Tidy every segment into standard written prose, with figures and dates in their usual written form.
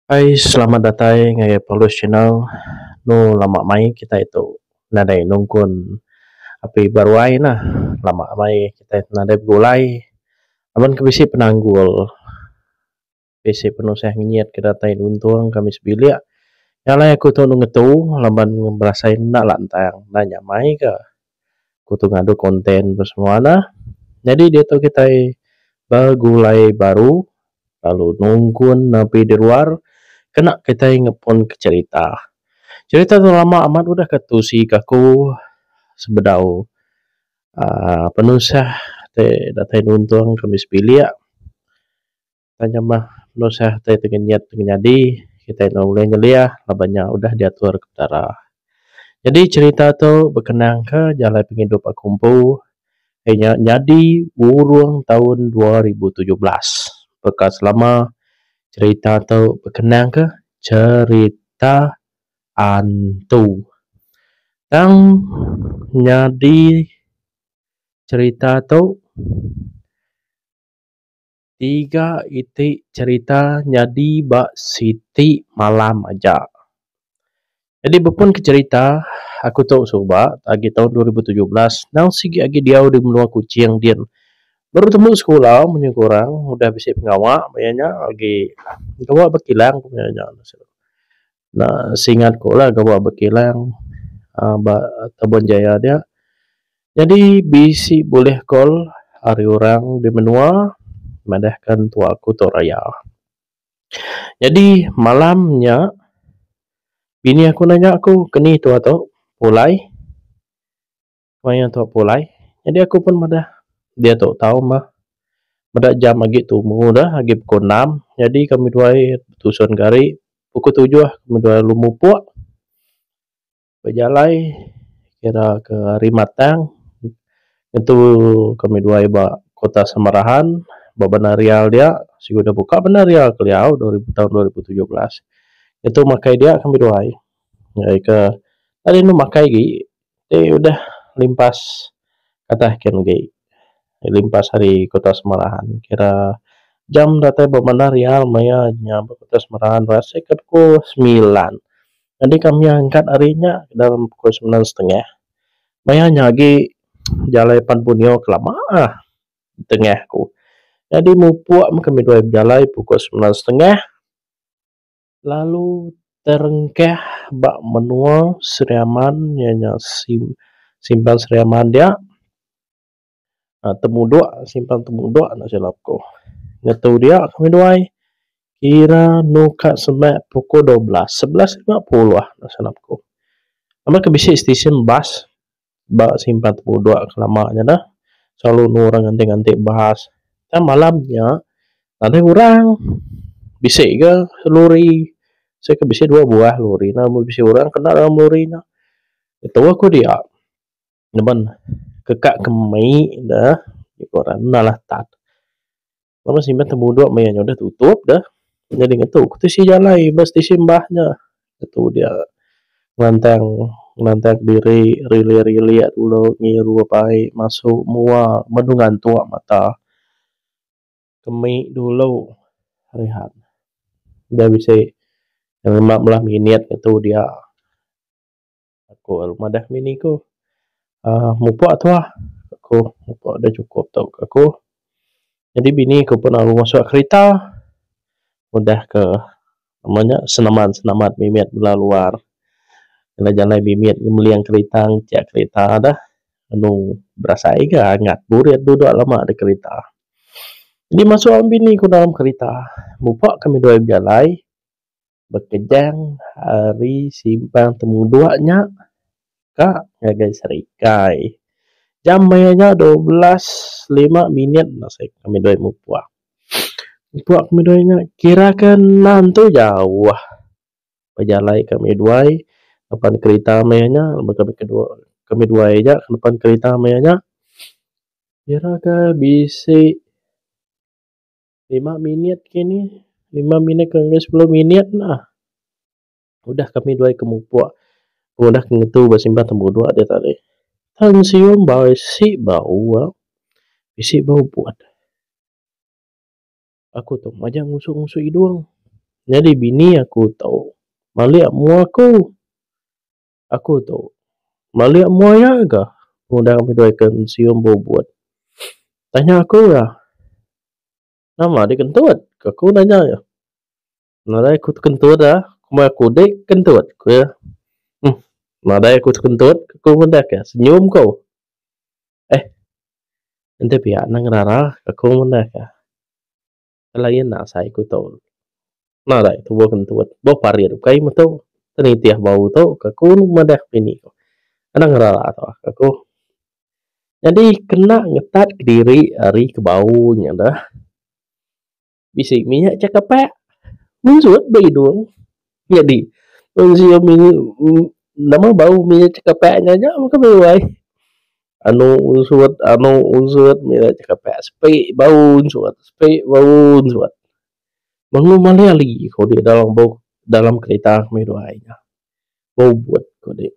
Hai, selamat datang ngay Paulus Channel. No lama mai kita itu nadai nungkun api baru ai nah. Lama mai kita nadai gulai. Aman kebisi penanggul. Bisi penuh saya nginyet kita tain untung kami sebilia. Yang lain aku tuh ngetu lamban berasain nak lantang. Nanya mai ke. Aku tuh ngadu konten bersemua nah. Jadi dia tuh kita bergulai baru. Lalu nungkun napi di luar. Kena kita ngepon ke cerita. Cerita tu lama amat udah ketusi kaku sebedau penusah te datai nuntung kami sepilia tanya mah penusah te tengenyat tengenyadi kita mulai nyelia labanya udah diatur ke utara. Jadi cerita tu berkenang ke jalan penghidup akumpu hanya jadi burung tahun 2017 bekas lama cerita tu berkenang ke cerita antu tang jadi cerita tu tiga itik cerita jadi bak siti malam aja. Jadi berpun ke cerita aku tahu soba lagi tahun 2017 nang sigi agi dia di menua kucing dia baru temu sekolah punya kurang udah bisa pengawak bayanya lagi gawa berkilang punya. Nah singat ko lah gawa berkilang Tabon Jaya dia. Jadi bisi boleh call hari orang di menua madahkan tuaku tu raya. Jadi malamnya bini aku nanya aku keni tu atau pulai. Maya tu pulai. Jadi aku pun madah dia tu tahu mah. Madah jam lagi tu dah lagi pukul 6. Jadi kami dua tusun gari pukul 7 kami dua lumupuk. Berjalai kira ke hari matang itu kami dua iba kota Samarahan Banarial dia sudah buka Banarial Keliau 2000 tahun 2017 itu makai dia kami dua ya ke tadi nu makai gi udah limpas kata ken gi limpas hari kota Samarahan kira jam data Banarial maya nyampe kota Samarahan rasa ke pukul 9. Jadi kami angkat harinya dalam pukul 9.30 maya nyagi jalai panpunyo kelama tengahku. Jadi mupuak kami dua jalai pukul 9.30 lalu terengkeh bak menua seriaman nyanya simpan seriaman dia temuduk simpan temuduk nak silapku ngetu dia kami dua kira nuka semak pukul 12 11.50 lah nak silapku ama kebisi stesen bas bak simpan temuduk kelamanya dah selalu orang ganti-ganti bahas kan malamnya ada orang bisik ke lori saya ke bisik 2 buah lori nah bisik orang kena dalam lorinya itu aku dia teman kekak kemai dah orang nalah tat lama simpan temuduk mayanya udah tutup dah jadi ngetu ku si jalai bas di simbahnya itu dia ngantang diri rili dulu ngiru pai masuk mual menungan tua mata kemi dulu rehat dia bisa yang 15 minit itu dia aku madah mini ku mupuk tu lah aku mupuk dah cukup tau aku jadi bini ku pun aku masuk kereta udah ke namanya senaman mimit belah luar jalan-jalan mimit meliang kereta cek kereta dah anu berasa iga hangat burit duduk lama di kereta. Jadi masuk bini ku dalam kereta mupuk kami dua jalai berkejang hari simpang temu duanya kak ngagai serikai jam mayanya 12.05 nasib kami dua mupuk kami dua kirakan nanti jauh berjalai kami dua depan kereta mayanya kami dua aja depan kereta mayanya kira bisi 5 menit kini 5 menit ke 10 menit nah udah kami dua kemupuk udah ngetu bersimpan temu dua dia tadi tansium bau si bau isi bau buat aku tuh aja ngusuk hidung Jadi bini aku tahu. Maliak mua aku tahu. Maliak mua ya ke? Mudah kami doakan sium buat. Tanya aku ya. Nama dia kentut. Aku nanya ya. Nada aku kentut dah. Kuma aku dek kentut. Aku ya. Nada aku kentut. Aku mendak ya. Senyum kau. Nanti pihak nang rara. Aku mendak ya. Lain nak saya aku tahu. Nada itu buat kentut. Bawa parir. Kai mu tahu. Tenitiah bau tahu. Aku mendak bini kau. Nang rara tahu. Aku. Jadi kena ngetat ke diri hari ke baunya dah. Bisik minyak cakap pak. Muncul bayi doang. Jadi usia nama bau minyak cakap paknya aja maka bayi. Anu unsur minyak cakap pak. Spek bau unsur. Spek bau unsur. Bangun malah lagi kau di dalam kereta kami doanya. Bau buat kau di.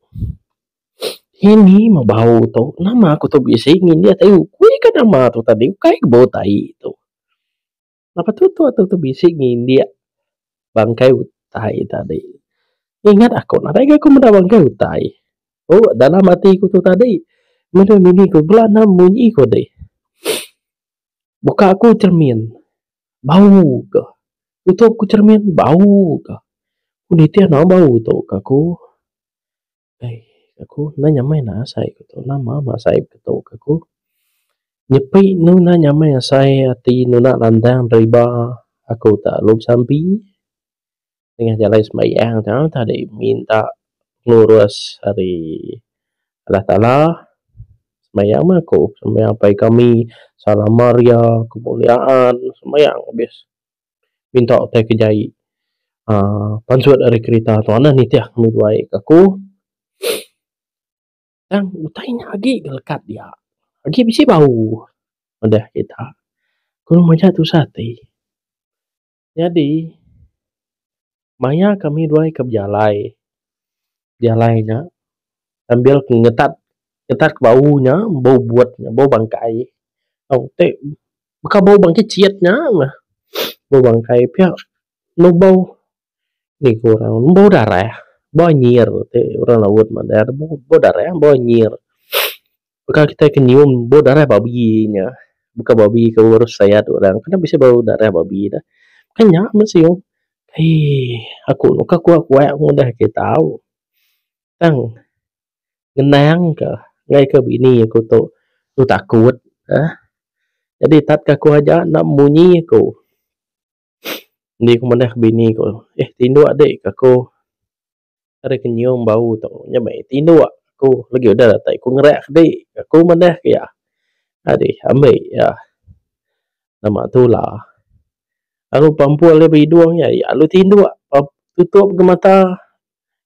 Ini mah bau tau. Nama aku tu biasa ingin dia tahu. Kui kan nama tu tadi. Kai bau tai tu. Apa tu biasa ingin dia bangkai tai tadi. Ingat aku. Nada aku mendak bangkai tai. Oh dalam hati aku tu tadi. Mana mini ku belana munyi ku deh. Buka aku cermin. Bau ke. Tutup aku cermin. Bau ke. Unitia na bau tu aku. Aku nanya main asai ku tu. Nama masai ku tu aku. Nyepi nu nanya main asai ati nu nak landang riba. Aku tak lup sampi. Tengah jalan sembahyang jangan tadi minta ngurus hari Allah Ta'ala. Sembahyang mah aku. Sembahyang pagi kami. Salam Maria. Kemuliaan. Sembahyang habis. Minta teh kejai. Pansuat dari kereta tu. Anak ni tiah kami duai aku. Yang utainya lagi gelekat dia. Lagi bisi bau. Udah kita. Kalau macam tu sate. Jadi. Maya kami duai ke jalai. Jalainya. Sambil ngetat baunya, bau buatnya, bau bangkai. Oh, teh, bukan bau bangkai ciatnya, bau bangkai pihak, no bau, ni kurang, bau darah, bau nyir, teh orang laut mana, bau darah, bau nyir. Bukan kita kenyium bau darah babinya, bukan babi ke urus saya tu orang, karena bisa bau darah babi dah, kan nyaman sih yung, aku mudah kita tahu, tang. Ngenang ke ngay ke bini aku tu takut jadi tat aku aja nak munyi aku ni aku mana bini aku tinduk adik aku ada kenyum bau tu nyamai tinduk aku lagi udah tak aku ngerak adik aku mana ya adik ambil ya nama tu lah aku pampuan lebih hidungnya ya lu tinduk tutup ke mata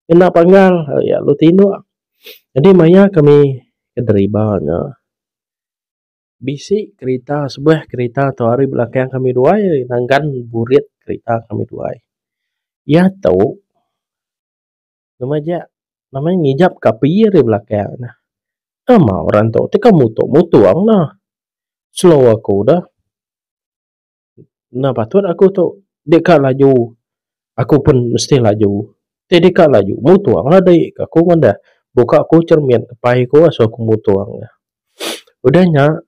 kena panggal ya lu tinduk. Jadi maya kami keteribanya. Bisi kereta sebuah kereta atau hari belakang kami dua nanggan burit kereta kami dua. Ya tahu. Namanya ngijap kapi di belakang. Nama orang tahu. Tika mutuang nah. Slow aku dah. Nah patut aku tu dekat laju. Aku pun mesti laju. Dekat laju. Mutuang lah dek. Aku mana buka aku cermin kepai aku asal aku mutuang. Udahnya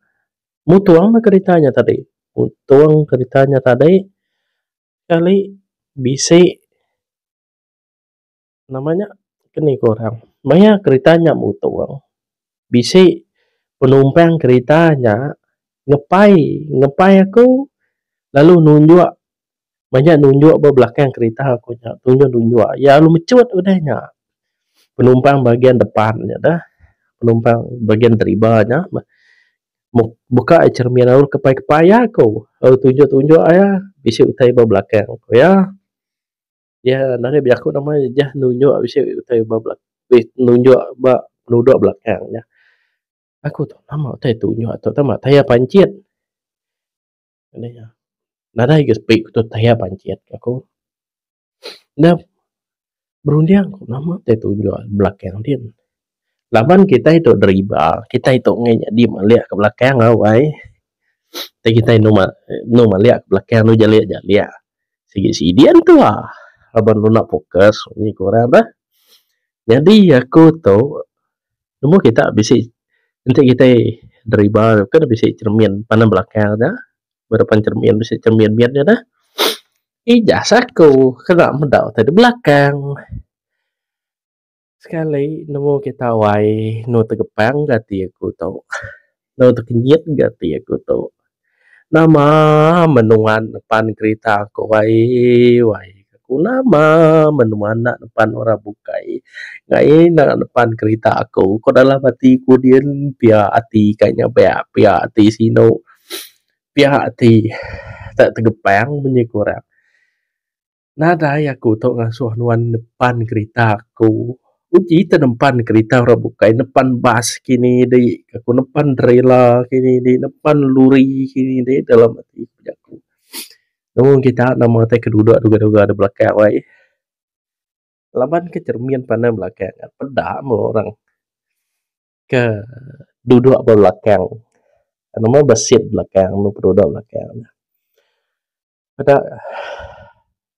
mutuang mah keritanya tadi. Mutuang keritanya tadi kali bisi namanya kini korang. Maya keritanya mutuang. Bisi penumpang keritanya ngepai aku lalu nunjuk banyak nunjuk belakang kereta aku tunjuk ya lu mecut udahnya penumpang bagian depannya dah penumpang bagian teribanya buka cermin awal kepai aku tunjuk ayah bisa utai belakang aku ya nanti biar aku namanya jah nunjuk bisa utai belakang nunjuk nuduk belakangnya aku tu nama utai tunjuk atau nama taya pancit adanya nada guys pik tu taya pancit aku nah berundiang aku nama utai tunjuk belakang dia laban kita itu deriba kita itu ngenya di melihat ke belakang awai kita nu melihat ke belakang nu jalia Sidian tu lah. Laban lu nak fokus ni korang dah. Jadi aku tu nemu kita bisa nanti kita deriba kan bisa cermin pandang belakang dah. Berdepan cermin bisa cermin biarnya dah. Ijazahku kena mendak tadi belakang. Sekali nemu kita wai no tegepang gati aku tau. No terkenyit gati aku tau. Nama menuan depan kereta aku wai. Aku nama menuan nak depan orang bukai. Ngai nak depan kereta aku. Kau dalam hati ku dia pia hati kayaknya pia hati sino. Pia hati tak tegepang punya korang. Nada aku tau ngasuh nuan depan kereta aku. Uji depan kereta orang bukai, depan bas kini di, aku depan trailer kini di, depan luri kini di dalam hati aku. Namun kita nama teh kedua duga ada belakang wai. Laban ke cermin pandang belakang, pedak mau orang ke duduk belakang. Nama besit belakang, nu duduk belakang.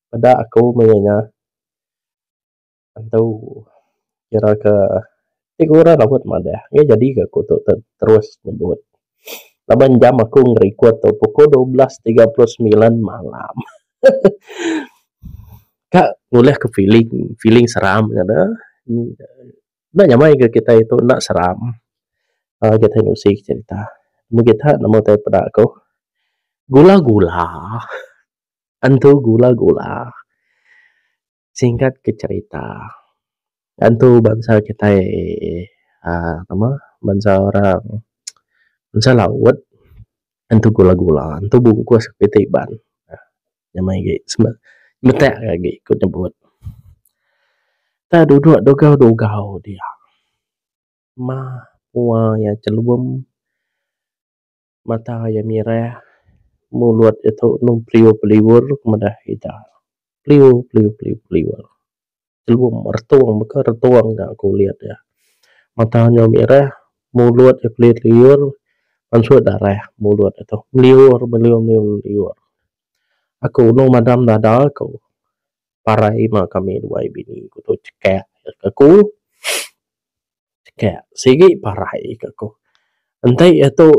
Pada aku mengenai tahu kira ke orang rambut madah. Ya jadi ke aku tu terus nyebut. Laban jam aku nge-record tu pukul 12.39 malam. Kak boleh ke feeling seram ada. Nak nyamai ke kita itu nak seram. Kita nusik cerita. Kita nama teh pada aku. Gula-gula. Antu gula-gula. Singkat ke cerita. Antu bangsa kita nama bangsa orang bangsa laut. Antu gula-gula. Antu bungkus ketiban. Nyamai ke metek lagi ikut nyebut. Tak duduk dogau dia. Puan yang celubum. Mata yang merah. Mulut itu pliur-pliur kemudah kita. Pliur. Celubum retuang dah aku lihat ya. Matanya merah, mulut pliur-pliur, langsung darah mulut itu. Meliur. Aku nung madam dada aku. Parai mah kami dua bini aku tu cekak aku. Cekak sigi parai aku. Entai itu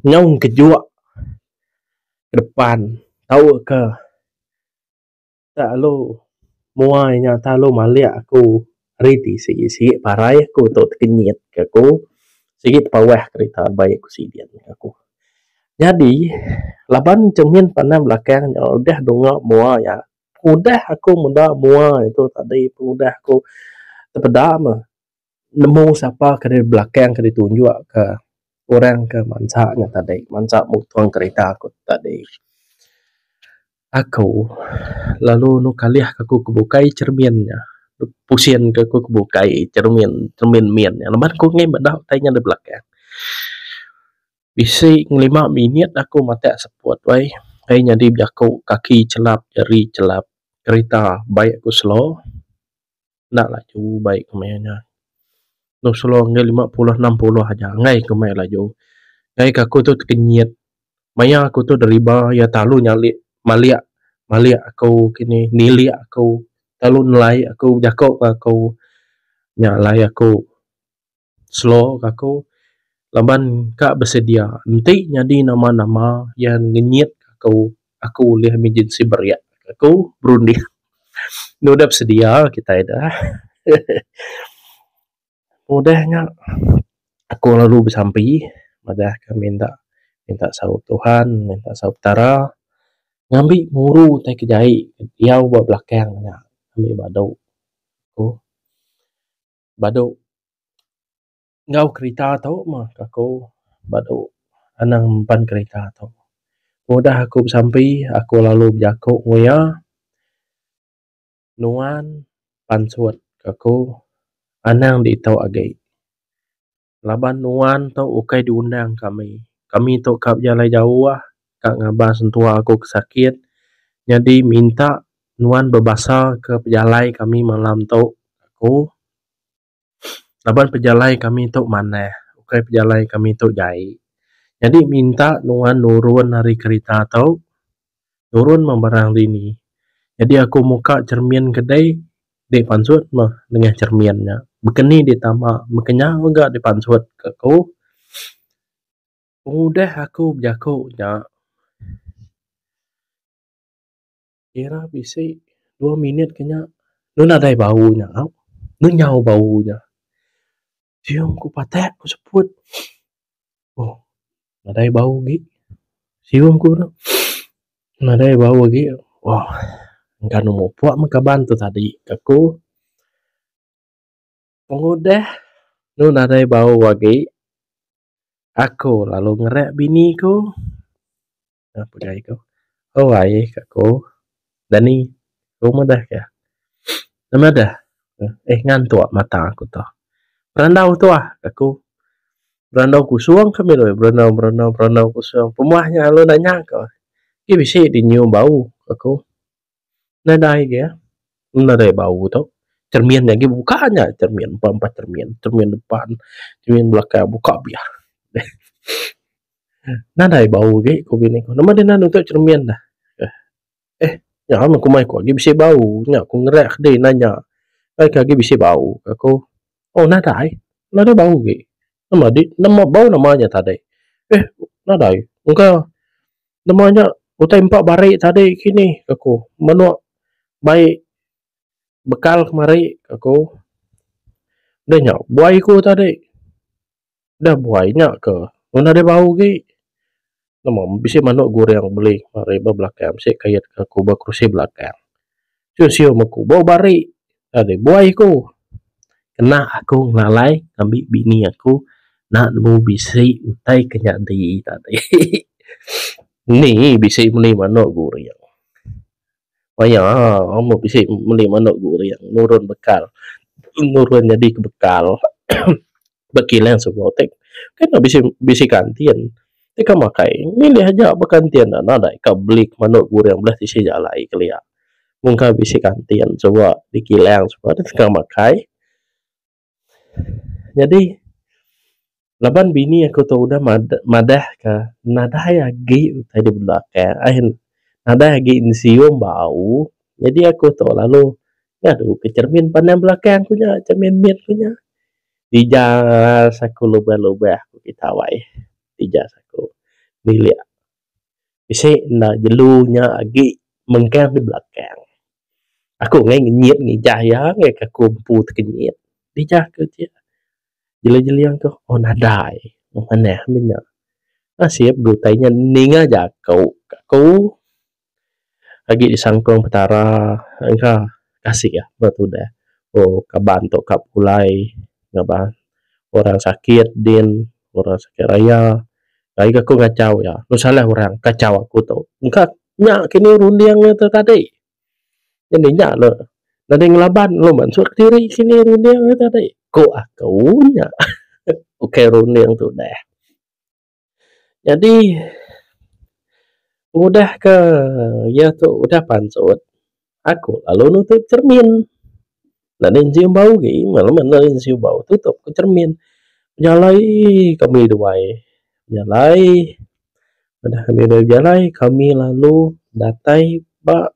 nyong kejuak depan tahu ke tak lu muainya tak lu maliak aku riti sigi parai aku tu kenyit aku sigi pawah kereta baik aku sidian aku. Jadi laban cermin pandang belakang udah dongak mua ya. Udah aku muda mua itu tadi udah aku terpedak mah. Nemu siapa ke belakang ke ditunjuk ke orang ke mansaknya tadi. Mansak mutuang kereta aku tadi. Aku lalu nu kaliah aku kebukai cerminnya. Pusing ke aku kebukai cermin miennya. Lepas aku ngai bedah tanya di belakang. Bisi 5 minit aku mati sepot wai. Hai jadi aku kaki celap, jari celap. Kereta baik aku slow. Nak laju baik kemana. No slow ngai 50-60 aja. Ngai kemai laju. Ngai aku tu kenyit. Maya aku tu deriba ya talu nyali maliak aku kini nili aku talu nilai aku jakok aku nyalai aku slow aku laban kak bersedia nanti jadi nama-nama yang ngenyit aku lihat emergency beriak aku berunding udah bersedia kita dah mudahnya aku lalu bersampai madah kami minta sahut Tuhan minta sahut Tara ngambil muru teh kejai iau buat belakangnya ambil badau ngau kereta tau mah aku badau anang empan kereta tau mudah aku sampai aku lalu berjakuk nguya nuan pansuat aku anang di tau agai laban nuan tau ukai diundang kami tau kap jalai jauh kak ngabah sentuh aku kesakit jadi minta nuan berbahasa ke pejalai kami malam tau aku laban pejalai kami tau mana ukai pejalai kami tau jai jadi minta nuan nurun hari kereta tau turun mah barang dini. Jadi aku muka cermin kedai di pansut mah dengan cerminnya. Bekeni ditama, bekenya enggak dipansut ke aku. Udah aku berjakunya kira bisa 2 menit kenya. Nó ada baunya, nó nyau baunya. Cium ku patek ku sebut. Oh, ada bau gitu. Cium ku no. Ada bau gitu. Wah, enggak nemu puak makaban tu tadi. Aku udah nun ada bau lagi. Aku lalu ngerek bini ku. Apa gaya ku? Oh, ai aku. Dani, rumah dah ya. Nama dah. Ngantuk mata aku tu. Berandau tu aku. Berandau ku suang kami loh. Berandau ku suang. Pemuahnya lo nanya kau. Ini bisa dinyium bau aku. Nadai ya. Nadai bau tu. Cermin lagi bukanya. Cermin empat cermin. Cermin depan. Cermin belakang buka biar. Nadai bau ke. Ku bini ku. Nama dia nak untuk cermin dah. Ya aku mai ku lagi bisa bau. Ya aku ngerek dia nanya. Lagi bisa bau. Aku. Oh nadai. Nadai bau ke. Nama bau namanya tadi. Nadai. Enggak. Namanya utai 4 bari tadi kini aku menuk baik bekal kemari aku dah nyak buai ku tadi dah buainya ke mana ada bau ke nama bisa manuk goreng beli mari belakang si kayat aku berkursi belakang siu maku bau bari tadi buai ku kena aku ngalai ambil bini aku nak mu bisi utai kenyak di tadi ni bisi meni manuk goreng Maya, mau bisa beli manuk goreng, nurun bekal, nurun jadi ke bekal, bekilan semua tek, kan bisa kantian, tek makai, milih aja bekantian dan ada, kau beli manuk goreng belah di sini jalai kelia, mungkin bisa kantian, coba dikilang, coba tek makai, jadi laban bini aku tahu udah madah ke, nadah lagi tadi belakang, nadah lagi insium bau. Jadi aku tahu lalu aduh ke cermin pandang belakang punya cermin mir punya dijas aku lubah-lubah aku kita wai dijas aku milik bisa na jelunya lagi mengkang di belakang aku ngai nginyit ngijah ya ngai ke kumpu kenyit dijah ke dia jeli-jeli yang ke oh nadai mana minyak siap gutainya ninga jakau aku lagi disangkung petara engkau kasih ya betul dah oh kaban to kap ulai ngaban orang sakit din orang sakit raya lagi aku ngacau ya lu salah orang kacau aku tu engkau nyak kini rundiang itu tadi jadi nyak lo nanti ngelaban lo mansur diri kini rundiang itu tadi kok aku nyak oke rundiang tu dah jadi udah ke ya tu udah pansut aku lalu nutup cermin Nadin siu bau ke malam nadin siu bau tutup ke cermin jalai kami duai jalai pada kami dua jalai kami lalu datai pak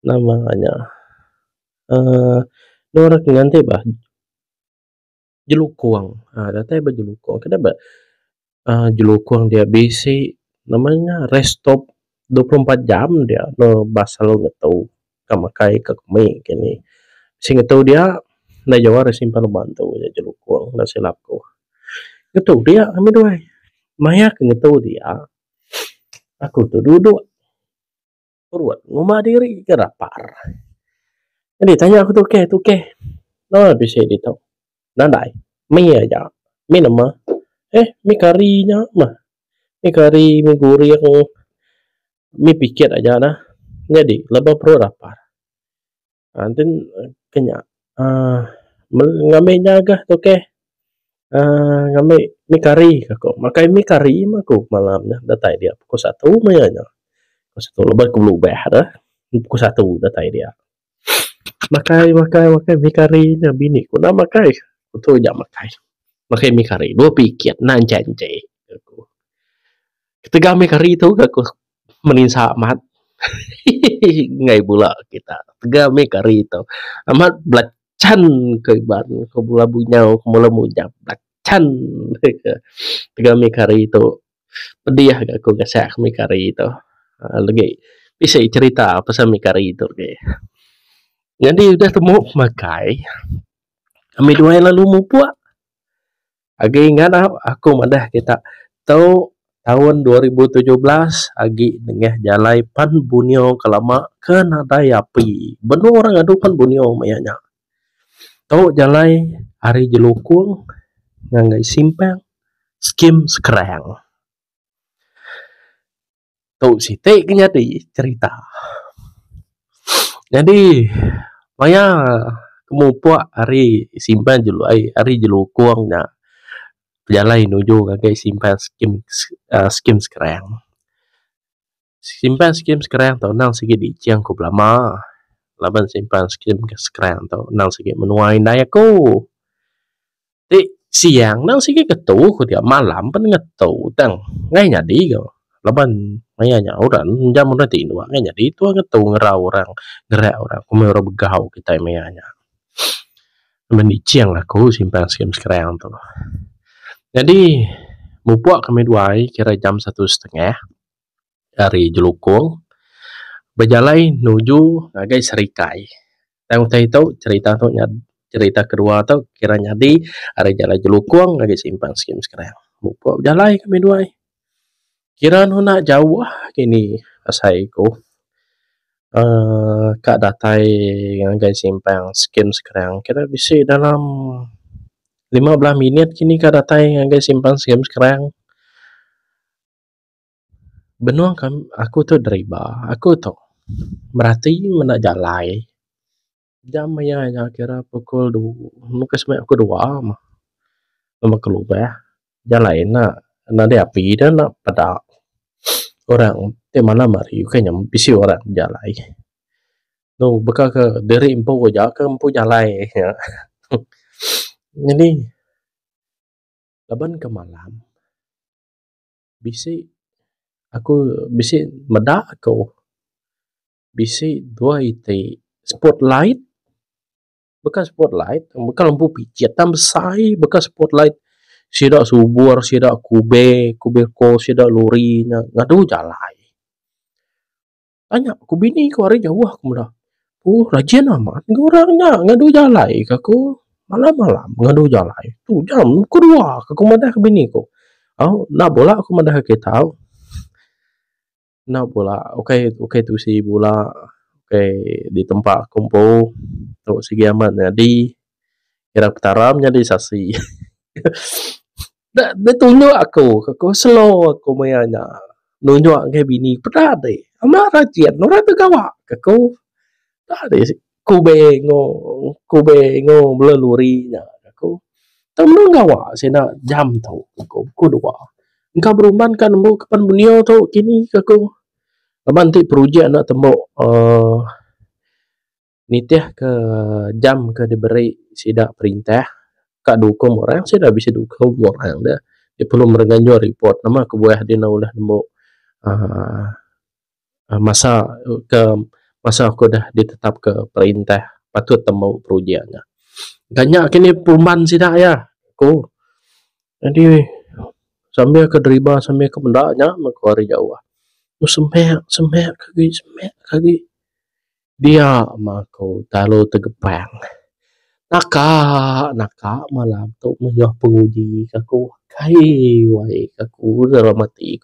namanya norak nganti bah jelukuang datai bah jelukuang kenapa jelukuang dia bisi namanya restop 24 jam dia no basal nggak tahu kamakai ke kami kini sing tahu dia na Jawa simpan bantu ya jelukuang na silapku itu dia kami dua maya tahu dia aku tuh duduk urut nguma diri kerapar jadi tanya aku tuh ke no bisa itu nandai mie aja mie nama mie karinya mah mie kari mie goreng mie pikir aja nah jadi lebih pro rapar nanti kenya ngamenya agak tuh ngame mie kari aku makai mie kari aku malamnya datai dia pukul 1 mayanya pukul 1 lebar ke berubah dah pukul 1 datai dia makai mie karinya bini ku na makai aku jam makai mie kari dua pikir nan cence aku ketika mie kari itu aku meninsa amat Ngai pula kita. Tegami kari tu. Amat belacan ke iban ke bula bunyau ke mula munyap belacan. Tegami kari tu. Pedih aku gasak mi kari tu. Lagi bisa cerita pasal mi kari tu ke. Jadi udah temu makai. Kami dua lalu mupuak. Agi ingat aku madah kita tahu tahun 2017 agi dengah jalai pan bunyo kelama kenada yapi. Benar orang adu pan bunyo mayanya. Tahu jalai hari jelukung ngangai simpang skim sekerang. Tahu si te kenyati cerita. Jadi maya kemupuak hari simpan jelu hari jelukungnya jalai nuju ngagai simpan skim sekerang. Simpan skim sekerang tau nang sigi di ciang ko lama. Laban simpan skim sekerang tau nang sigi menuai nai aku. Ti siang nang sigi ketu ko dia malam pen ngetu tang ngai nyadi ko. Laban mayanya orang jam udah tinu ngai nyadi tu ngetu ngerau orang gerak orang ku orang begau kita mayanya. Laban di ciang aku simpan skim sekerang tau. Jadi mupuak kami duai kira jam 1:30 dari Jelukung berjalai nuju ngagai Serikai. Tahu tahu cerita tu cerita kedua tu kira nyadi hari jalai Jelukung ngagai simpan skim sekarang. Mupuak berjalai kami duai. Kira nu nak jauh kini asai ko. Kak datai ngagai simpan skim sekarang kira bisa dalam 15 minit kini kak datai ngagai simpan skim sekarang. Benar kan aku tu driver, aku tu berarti mana jalai. Jam ya kira pukul 2, mungkin sebenarnya aku 2 mah. Lama keluar jalai nak dia api dan nak pada orang te mana mari kayaknya bisi orang jalai. No bekal ke dari empu aja ke empu jalai ya. Jadi laban ke malam bisi aku bisi medak aku bisi dua ite spotlight bekas spotlight bekal lampu picit tam besai bekas spotlight sida subur sida kube ko sida luri ngadu jalai tanya ku bini ku hari jauh aku mudah rajin amat orangnya ngadu jalai aku malam-malam ngadu jalai tu jam kedua aku madah ke bini ku nak bola aku madah ke tahu nak bola okay tu si bola di tempat kumpul tu segi amat jadi kira petaram jadi saksi. Dia tunjuk aku slow aku mayanya nunjuk ke bini pernah deh amat rajin orang tu gawak aku tak ada kubengo belalurinya aku temen gawak sina jam tu aku dua engkau beruman kan mu kapan bunio tu kini aku nanti projek nak temu nitih ke jam ke diberi sidak perintah kak dukung orang saya dah bisa dukung orang dia perlu merenganyo report nama ke buah dia ulah nemu masa aku dah ditetap ke perintah patut temu projeknya banyak kini perumahan sidak ya aku jadi sambil ke deriba sambil ke bendaknya makari jauh semek kaki dia mako talo tegepang naka malam tu menyoh penguji aku kai wai aku dalam mati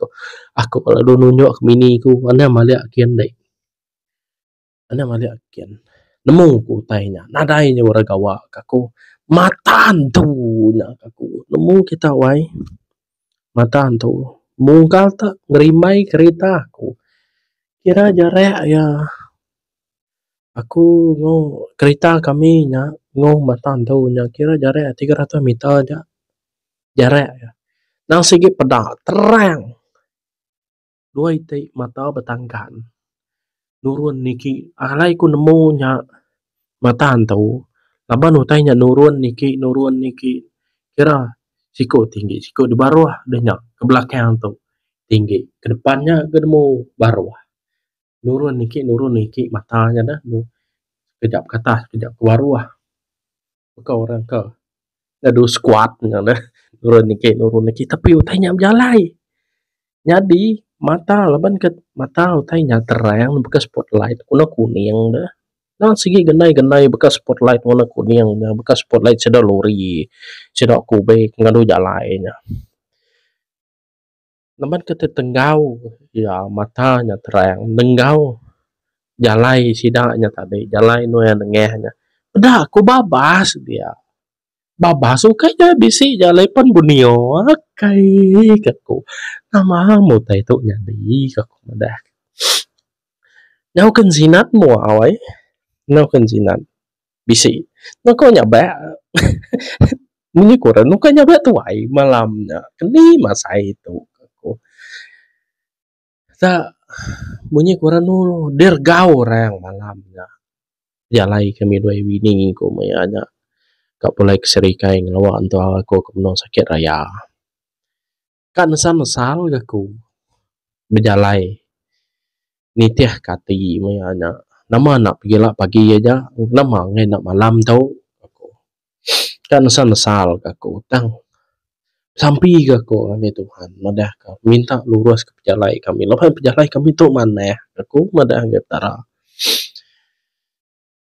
aku kalau nunjuk ke mini ku anda maliak kian dai anda maliak kian nemu ku tainya nadainya orang gawa aku matan tu nya aku nemu kita wai matan tu mungkal tak ngerimai kereta aku kira jarak ya aku ngo kereta kami nya ngo matan tu nya kira jarak 300 meter aja jarak ya nang sigi pedak terang dua itik mata betangkan nurun niki alai ku nemu nya matan tu laban utai nya nurun niki kira siku tinggi siku di bawah denya ke belakang tu tinggi ke depannya ke nemu bawah nurun niki matanya dah. Kejap ke atas, kejap ke bawah. Kau orang ke. Ngadu squat dah. Nurun niki. Tapi utainya berjalai. Jadi mata laban ke mata utainya terang bekas spotlight kuna kuning dah. Nah segi genai bekas spotlight warna kuning dah. Bekas spotlight sedar lori. Sedar kubek ngadu jalainya. Laban ke tenggau ya matanya terang. Tenggau jalai sidaknya tadi. Jalai nu yang dengehnya. Udah aku babas dia. Babas kayaknya bisi jalai pan bunio kai kaku. Nama mo tay tu nyadi kaku madah. Nyau kan sinat mo awai. Nyau kan sinat. Bisi. Nó có nhà bé. Muni kurang nu kan nhà bé tuai malamnya. Keni masai itu kaku. Ta bunyi kurang nu dirgau orang malamnya. Jalai kami dua wini ko mayanya. Kak pulai keserikai ngelawa untuk aku kemenang sakit raya. Kak nesal aku berjalai. Nitiah kati mayanya. Nama nak pergi lah pagi aja. Nama ngai nak malam tau. Kak nesal aku tang. Sampai aku kami Tuhan. Madah kau minta lurus ke pejalai kami. Lepas pejalai kami tu mana aku madah ngai tara.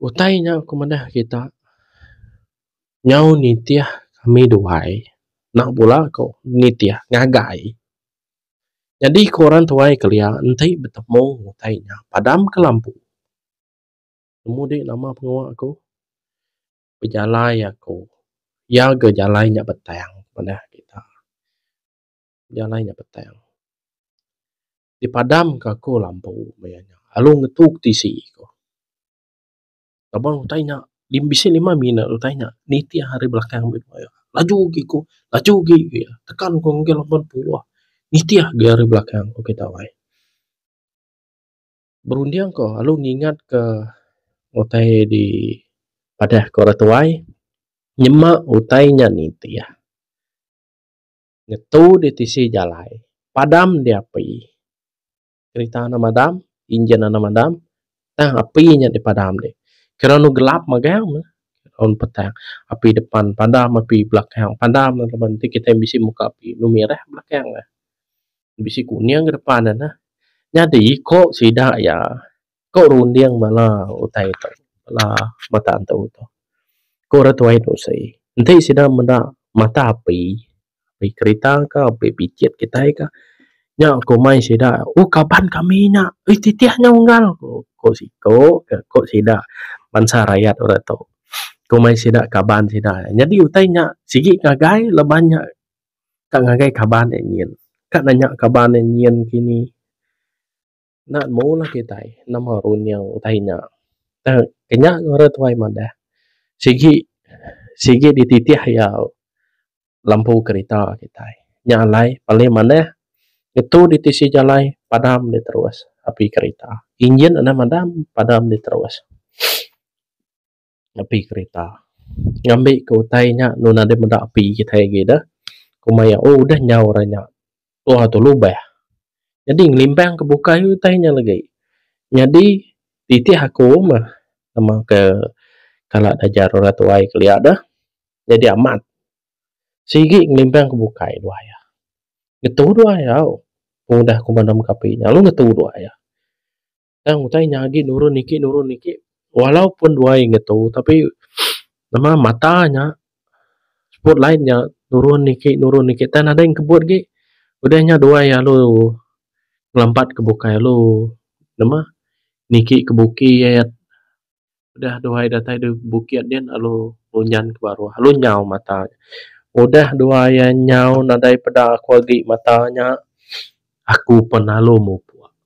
Utainya aku madah kita. Nyau nitiah kami duai. Nak pula kau nitiah ngagai. Jadi koran tuai kelia entai bertemu utainya. Padam ke lampu. Kemudian nama pengawak aku. Berjalai aku. Ya ke jalainya petang. Pada kita. Jalainya petang. Dipadam ke aku lampu. Bayanya. Lalu ngetuk tisi aku. Abang utainya. Bisi 5 minit utainya. Nitiah hari belakang berdua. Laju giku. Laju giku ya. Tekan kau ngel 80. Nitiah di hari belakang. Oke tawai. Berundiang kau. Lalu ngingat ke. Utai di. Pada kora tuai. Nyemak utainya nitiah. Ngetu di tisi jalai. Padam di api. Cerita nama madam. Injen nama madam. Tang apinya di padam di. Kira nu gelap magang. On petang. Api depan padam. Api belakang padam. Nanti kita bisa muka api. Nu merah belakang lah. Bisa kuning ke depan lah. Jadi kok sidak ya. Kok rundiang malah utai itu. Malah mata antau itu. Kok ratuai itu sih. Nanti sidak mata api. Api kereta ke. Api picit kita ke. Nya ko mai sidak. Oh kapan kami nya. Titiahnya unggal. Kok sidak. Bangsa rakyat orang tu. Ko mai sidak kaban sidak. Jadi utainya. Sigi ngagai lebannya. Kak ngagai kaban enyin. Kak nanya kaban enyin kini. Nak mula kita. Nama run yang utainya. Kenya orang tuai mana. Sigi dititih ya. Lampu kereta kita. Nyalai. Paling mana. Itu ditisi jalai. Padam di terus. Api kereta. Injin ada madam. Padam di terus. Api kereta. Ngambil ke utainya. Nuna ada menda api kita gitu. Kumaya. Oh udah nyawaranya. Wah tu lubah. Jadi ngelimpang ke buka utainya lagi. Jadi titih aku mah. Sama ke. Kalau ada jarur atau ai keliat dah. Jadi amat. Sigi ngelimpang ke buka dua ya. Gitu dua ya. Udah aku madam kapinya. Lu gitu dua ya. Dan utainya lagi nurun niki. Walaupun dua yang gitu. Tapi. Nama matanya. Spotlightnya. Nurun niki. Dan ada yang kebut ge. Udahnya dua ya lu. Ngelampat ke buka lu. Nama. Niki ke buki ya. Udah dua datai di bukiat dia. Lalu lunyan ke baru. Lalu nyau matanya. Udah dua ya nyau. Nadai pada aku lagi matanya. Aku pernah lu mau.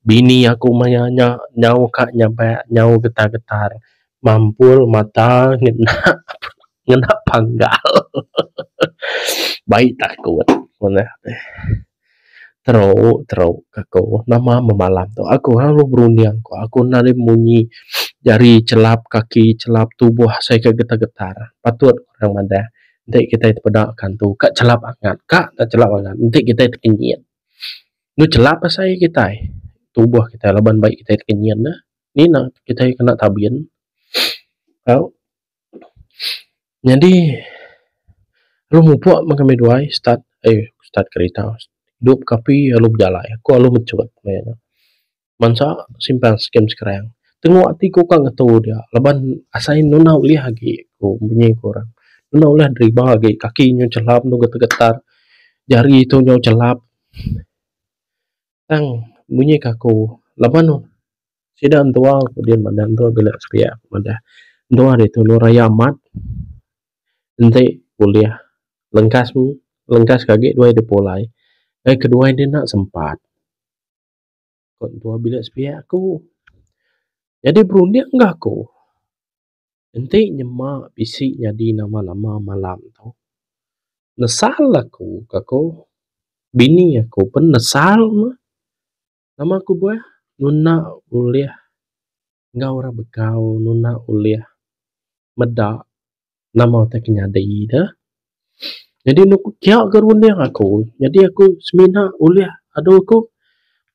Bini aku mayanya. Nyau kak nyampe. Nyau getar-getar. Mampul mata. Ngena panggal. Baik takut. Mana. Teruk aku. Nama memalam tu. Aku lalu berundiang. Aku nari munyi. Jari celap kaki. Celap tubuh. Saya ke getar-getar. Patut orang mana. Nanti kita pedakkan tu. Kak celap hangat. Kak tak celap hangat. Nanti kita kenyit. Nu celap saya kita. tubuh kita laban baik kita kenyan dah. Ni nak kita kena tabian. Tahu? Jadi lu mupuak makan meduai start kereta. Hidup kapi lu berjalan. Aku lu mencuat. Mansa simpan skem sekarang. Tengok hati ku kan tahu dia. Laban asain nuna ulih lagi. Ku bunyi korang. Nuna ulih dari bawah lagi. Kaki nyo celap. Nu getar-getar. Jari itu nyo celap. Tang bunyi kaku. Laban nu. Sida antua. Kemudian mana antua bila sepia. Mana antua itu nu raya amat. Nanti kuliah. Lengkas kaki dua dia polai. Kedua dia nak sempat. Kau tua bila sepia aku. Jadi berundiak enggak aku. Nanti nyemak bisik jadi nama-nama malam tu. Nesal aku. Bini aku pun nesal mah. Nama aku buah. Nuna uliah. Enggak orang bekau. Nuna uliah. Medak. Nama tak kenyadai dah. Jadi aku kiak ke rundiang aku. Jadi aku semina uliah. Aduh aku.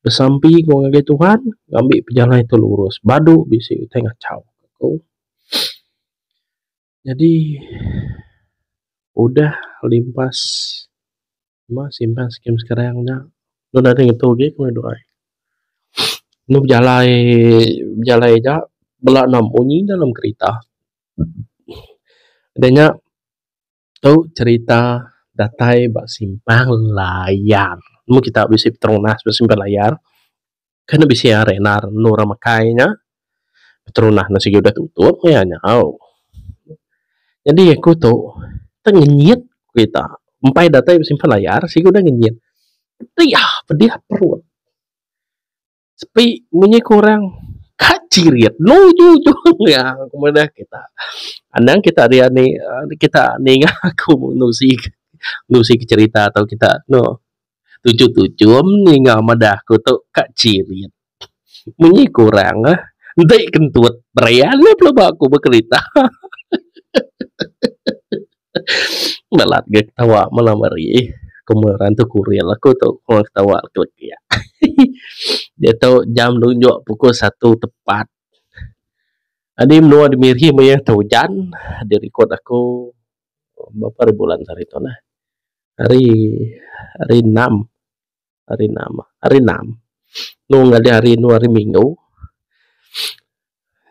Bersampi kau ngagai Tuhan. Ambil perjalanan itu lurus. Baduk bisik. Tengah caw. Aku. Jadi. Udah limpas. Simpan skim sekarangnya. Lu dah dengar tu lagi. Kau doa. Nu berjalan aja. Belak 6 unyi dalam kereta. Adanya. Tu cerita datai bak simpang layar. Mu kita bisa petronas bersimpang layar. Kena bisa arenar nura makainya. Petronas nasi udah tutup kayaknya. Jadi aku tu ngenyit kita. Empai datai bersimpang layar sih udah ngenyit. Pedih perut. Sepi munyi kurang kacirit. Luju ya kemudian kita. Andang kita dia ni kita ninga aku nusi cerita atau kita tujuh ninga madah aku tu kak cirit munyi kurang ndai kentut berian belum aku bercerita melat gak tawa malam hari kemudian tu kuril aku tu kalau ketawa klik ya dia tu jam tunjuk pukul 1 tepat. Adim nu ada mirhi maya hujan di record aku berapa bulan hari itu nah. Hari 6. Nu ngada hari Minggu.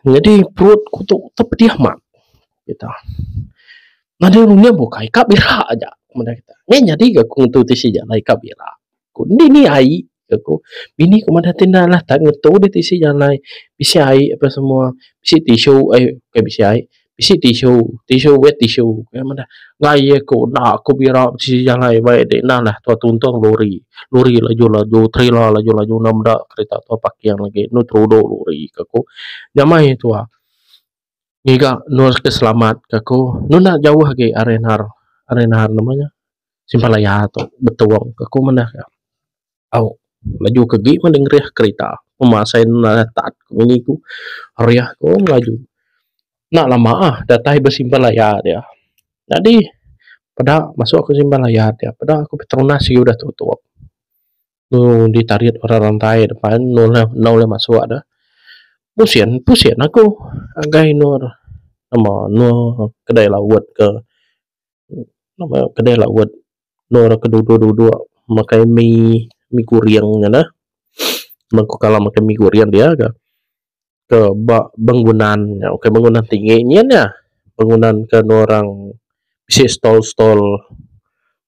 Jadi perutku tu terpedih mak. Kita. Nada runya bukai kabira aja kemudian kita. Jadi aku tu tisi jalan kabira. Ku ni ai aku bini kemudian tindak lah tak ngetu di tisi jalan bisa ai apa semua bisi tisu kayak bisa ai bisi tisu wet tisu kayak mana ngai aku nak aku bira tisi jalan baik dek nah lah tua tuntung lori laju trailer laju namda kereta tua pakian lagi nu trudo lori aku nyamai tua ngiga nu keselamat aku nu nak jauh lagi arenar namanya simpalaya tu betuang aku mana au laju ke mendengar kereta pemasain tat ini ku hariah ku laju nak lama datai bersimpan layar dia jadi pada masuk ke simpan layar dia pada aku petronas sih udah tutup nu ditarik orang rantai depan nol masuk ada pusian aku agai nur nama nur kedai lawat ke nama kedai lawat nur kedua makai mie kuriangnya dah. Mengko kalau makan mie kuriang dia ke bangunan tinggi ni ya. Bangunan ke orang bisa stall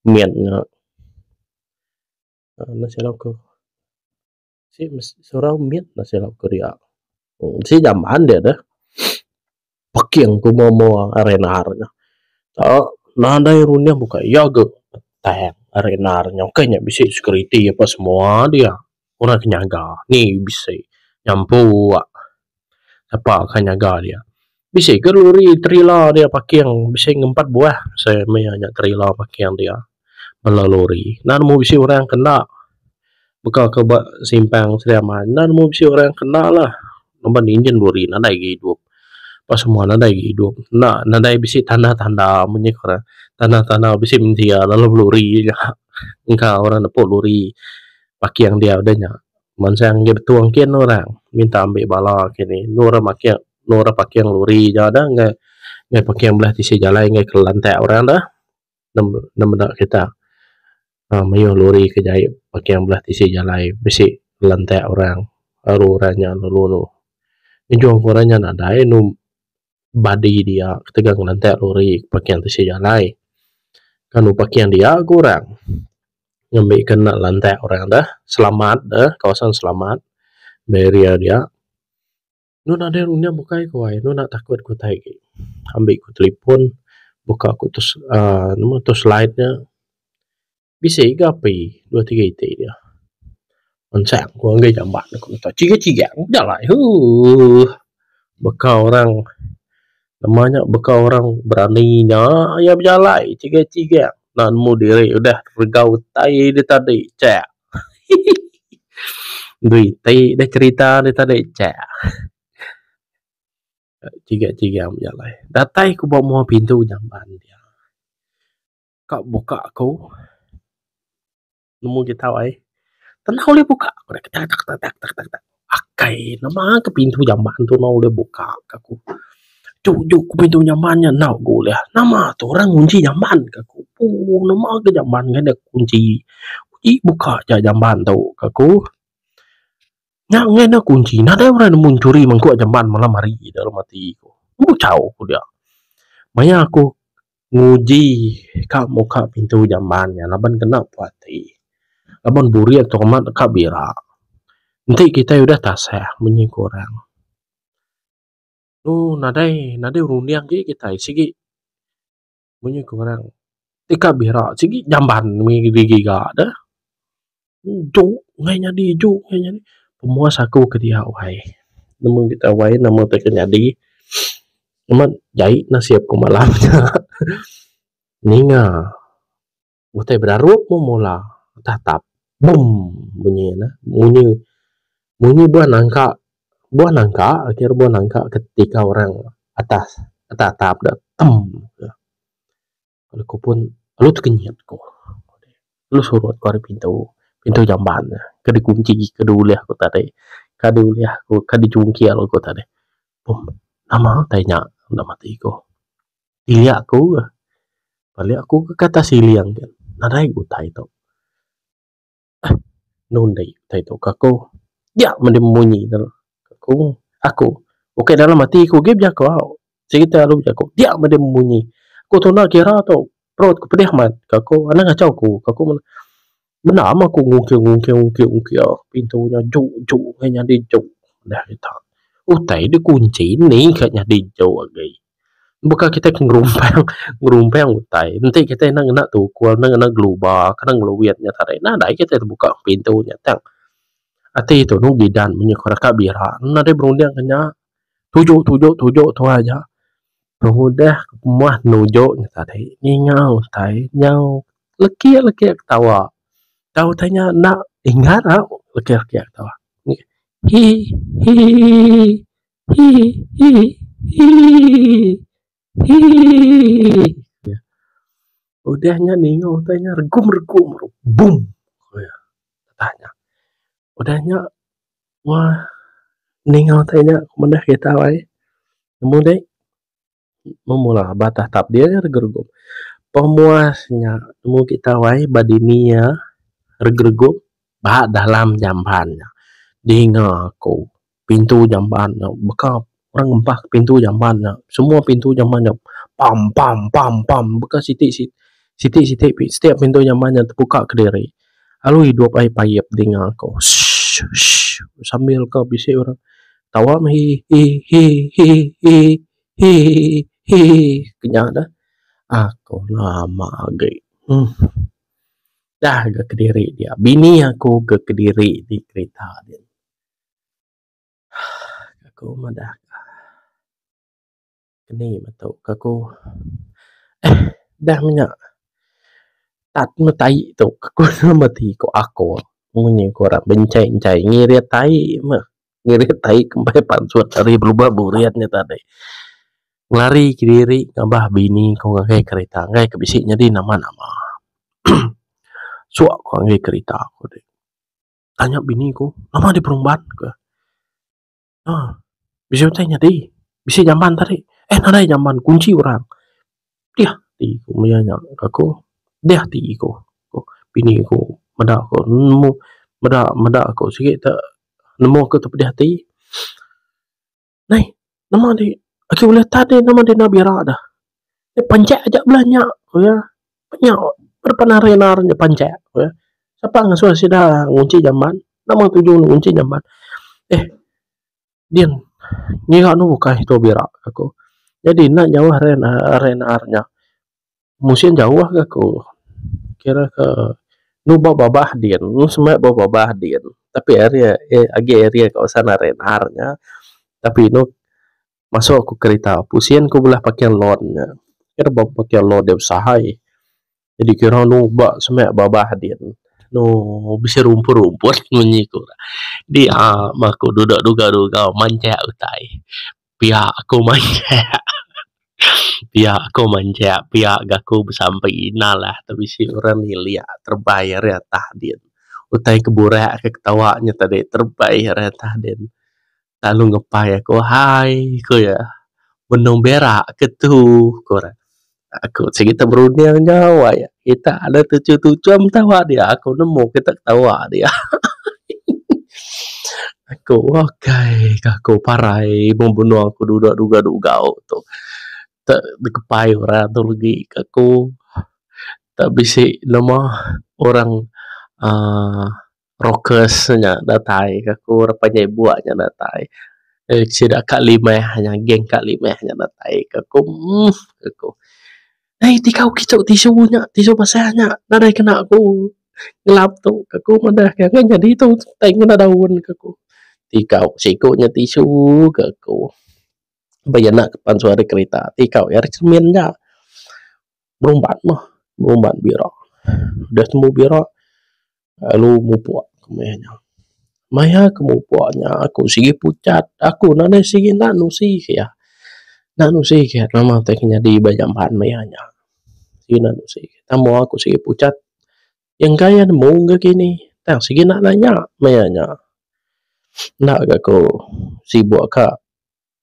miannya. Nasi lauk ke. Si seorang mian nasi lauk ke dia. Si zaman dia dah. Pakiang ku mau arenarnya. Nada irunya buka ya ke tayang arenarnya kayaknya bisa security apa semua dia orang kenyaga nih bisa nyampu apa kenyaga dia bisa ke lori trailer dia pakai yang bisa ngempat buah saya mainnya trailer pakai yang dia melalui nan mau bisa orang kena bekal ke simpang Seriaman nan mau bisa orang kena lah nomor injen lori nada hidup pas semua nada hidup nada bisa tanda-tanda menyekra tanah bisa mintia lalu luri engkau orang nepuk luri pakai yang dia adanya Mansang dia betuang kian orang minta ambil bala kini nura pakai yang luri jada ngai pakai yang belah tisi jalan ngai kelantai orang dah nem kita mayo luri ke jahit pakai yang belah tisi jalan besi kelantai orang aru orangnya lulu ni juang orangnya nada nu badi dia ketika kelantai luri pakai yang tisi jalan kan pakai yang dia kurang ngambil kena lantai orang dah selamat dah kawasan selamat beria dia nu ada runya buka ko ai nu nak takut ko tai ambil ko telefon buka ko terus nama tu slide nya bisa gapi 2-3 ite dia mansang ko ngai jambat ko ta ciga jalan buka orang namanya buka orang beraninya ya berjalan ciga nan mu diri udah regau tai dia tadi cek duit tai dia cerita dia tadi cek ciga berjalan datai ku bawa pintu jamban dia kak buka aku nemu kita ai tenang boleh buka aku tak akai nama ke pintu jamban tu mau boleh buka aku Juk pintu nyamannya nak gula. Nama tu orang kunci jamban kaku. Nama ke jamban kan ada kunci. Buka aja jamban tu kaku. Nya ngena kunci. Nada orang mencuri mengkuat jamban malam hari dalam hati ku. Bucau ku dia. Maya aku nguji kak muka pintu jambannya. Laban kena puati. Laban buri atau mat kak bira. Nanti kita udah tasah menyingkuk orang. Nadai rundiang kita sigi bunyi kurang tika bira sigi jamban mi giga dah jo ngai nyadi pemuas aku ke dia wai nemu kita wai nama tak nyadi cuma jahit nasib ku malamnya ninga mutai berarup mula tatap bum bunyi buah nangka ketika orang atas atap dah kalau ku pun lu terkenyat ku lu suruh keluar pintu jamban ke dikunci kedua aku tadi aku dicungki aku tadi nama tanya nama tiko lihat aku balik aku ke kata siliang kan nadai ku tai tu nundai tai tu aku ya mendemunyi aku oke dalam hati ku gib jako cerita lu jako dia made membunyi aku tu nak kira tu perut ku pedih mat aku anak ngacau aku benar aku ngungkil pintunya juk hanya di juk dah kita utai dikunci ni kayaknya di juk lagi bukan kita ngerumpang utai nanti kita nak tu kual nak global kadang glowiatnya tadi nah dai kita buka pintunya tang ati itu nu gidan menyekora kabira nade berundang kenya tujuh tu aja udah mah nujo tadi nyau tai nyau leki ketawa tahu tanya nak ingat leki ketawa hi hi hi hi hi udahnya ningo tanya regum bum tanya udahnya wah ningo tanya mendah kita wai kemudian memula batah tap dia regergum pemuasnya temu kita wai badinia regergum bah dalam jambannya dinga aku pintu jambannya bekap orang ngempah pintu jambannya semua pintu jambannya pam bekas sitik setiap pintu jambannya terbuka ke diri lalu hidup ai payep dinga aku sambil kau bisik orang tawa kenyang dah aku lama agak dah ke Kediri dia bini aku ke Kediri di kereta dia aku madah kini betul aku dah minyak tat metai tu aku mati ko aku munyi korang bencai ngirit tai kempai pansuat dari berubah buriatnya tadi lari ke diri ngabah bini ko ngai kereta ngai kebisiknya di nama suak ko ngai kereta aku deh tanya bini ku, nama di perumban ke. Bisa tanya di, bisa jamban tadi. Nada jamban kunci orang. Dia ti ku mayanya aku. Dia ti ku. Bini ku meda ko nemu meda ko sige ta nemu ko tapi dia ti. Nai, nama di aku boleh tadi nama di nabira dah. Pancak aja belanja ko ya. Banyak berpenarian-narian pancak ko ya. Siapa ngasuh sida ngunci jamban? Nama tujuh ngunci jamban. Dian ngira nu kai to bira aku. Jadi nak jauh renarnya. Musim jauh aku. Kira ke nu babah dian, nu semak babah dian. Tapi area area kawasan renarnya. Tapi nu masuk aku kereta. Pusian ku belah pakai loannya. Kira pakai loan dia usaha. Jadi kira nu semak babah dian. Nu bisa rumput-rumput menyikur. Dia maku duga manja utai. Pihak aku manja. Pihak aku manja. Pihak aku sampai inalah. Tapi si orang ni lihat terbayar ya tahdin. Utai keburak ketawanya tadi terbayar ya tahdin. Lalu ngepai aku. Hai ko ya. Benung berak ketuh. Aku segitu berunding nyawa ya. Kita ada tujuh tawa dia. Aku nemu kita tawa dia. Aku okay, aku parai membunuh aku duga tu. Tak dikepai orang tu lagi aku tak bisa nama orang rokersnya datai aku rupanya buatnya datai. Sidak kak lima hanya geng kak lima hanya datai aku tikau kicau tisu pasanya nadai kena aku gelap tu aku madah kan jadi tu tengok daun aku tikau sikunya tisu ke aku bayar nak kepan suara kereta tikau ya cerminnya berumbat biro udah temu biro lalu mupuak kemahnya maya kemupuaknya aku sigi pucat aku nana sigi nanu sih ya nama teknya di bajamban mayanya sigi nanu sih tamu aku sigi pucat yang kaya nemu enggak kini tak sigi nak nanya mayanya nak aku sibuk kak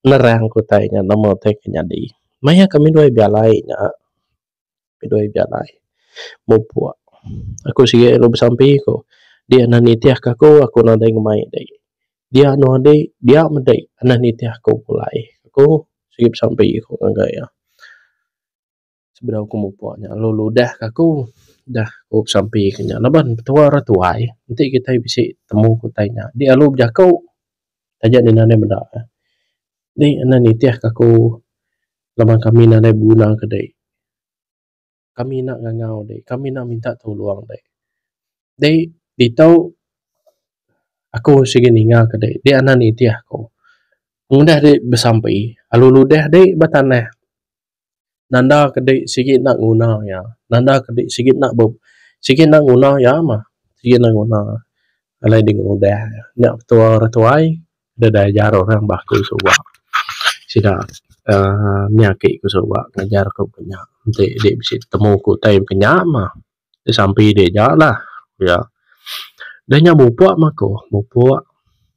nerang ku tanya nama teknya di maya kami dua bialainya dua bialai mupuak aku sige lo bersampai ko dia nanitiah aku nada yang mai dai dia no dai dia medai nanitiah aku pulai aku sige bersampai ko enggak ya sebenarnya aku mupuaknya lo dah aku dah aku sampai kenya naban tua ratuai nanti kita bisa temu ku tanya dia lo jakau aja ni nane benda di nanitiah aku lama kami nane bunang kedai kami nak ngangau deh, kami nak minta tolong deh. Di tahu aku segini ngah ke deh, dia anak ni tiah aku. Mudah deh bersampai, alulu deh bataneh. Nanda ke deh sikit nak guna ya, nanda ke deh sikit nak guna ya mah, sikit nak guna. Alai di guna deh, nak tua ratuai, dah jar orang baku suwa. Sida nyaki ku suwa ngajar ku kenya. Nanti dia bisa temu ku time kenya mah. Dia sampai dia jalan ya. Dan yang mupuak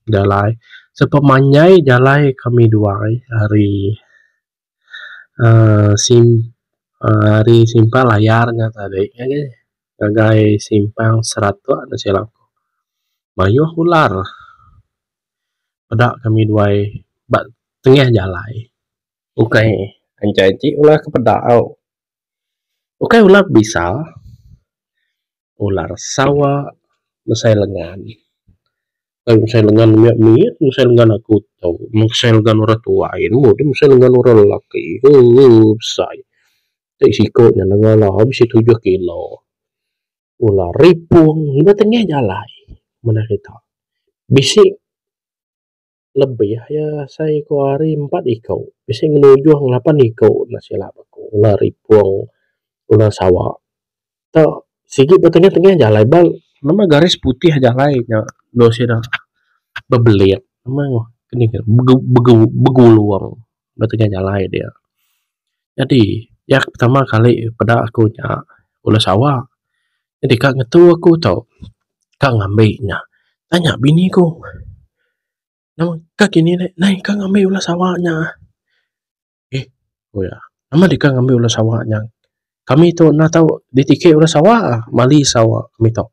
jalai sepemanyai jalai kami dua hari hari simpang layarnya tadi gagai simpang 100 ada silaku mayuh ular pada kami dua bat tengah jalai anjanci ular kepedau ular bisa ular sawa mesai lengan mesai lengan miat mesai lengan aku tahu mesai lengan orang tua ini mesai lengan orang lelaki besar tak sikutnya lengan lah habis 7 kilo ular ripung udah tengah jalan mana kita bisik lebih ya saya ku hari 4 ikau bisik menuju 8 ikau nasi lapaku ular ripung ular sawah tak sikit bertengah-tengah jalan bal nama garis putih jalannya dosi dah bebelit nama ini beguluang bertengah jalan dia jadi ya pertama kali pada aku nya ular sawah jadi kak ngetu aku tau kak ngambilnya Tanya bini ku, nama kak gini deh, nai kak ngambil ulas sawahnya. Oh ya, nama dia kak ngambil ulas sawahnya. Kami tu nak tahu ditike ulas sawah, mali sawah kami tahu.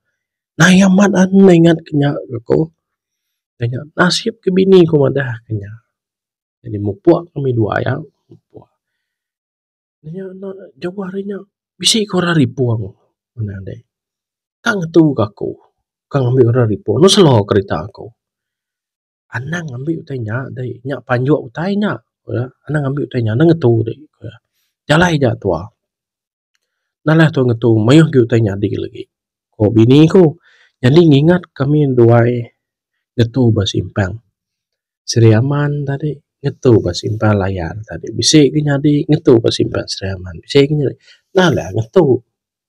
Nah amat an ingat kenya aku. Tanya nasib ke bini ku madah kenya. Jadi mupuak kami dua ya, mupuak. Nanya jauh harinya bisi ko rari puang. Mana deh. Kang tu aku. Kang ambil rari puang. No selo kereta aku. Anang ambil utainya deh. Nyak panjuk utainya. Anang ambil utainya. Anang ngetu deh. Jalai aja tua. Nalah tu ngetu. Mayuh ki utainya di lagi. Ko bini ku. Jadi ngingat kami dua ngetu basimpang. Sri Aman tadi ngetu basimpang layar tadi. Bisik ke nyadi ngetu basimpang Sri Aman. Bisik ke nyadi. Nalah ngetu.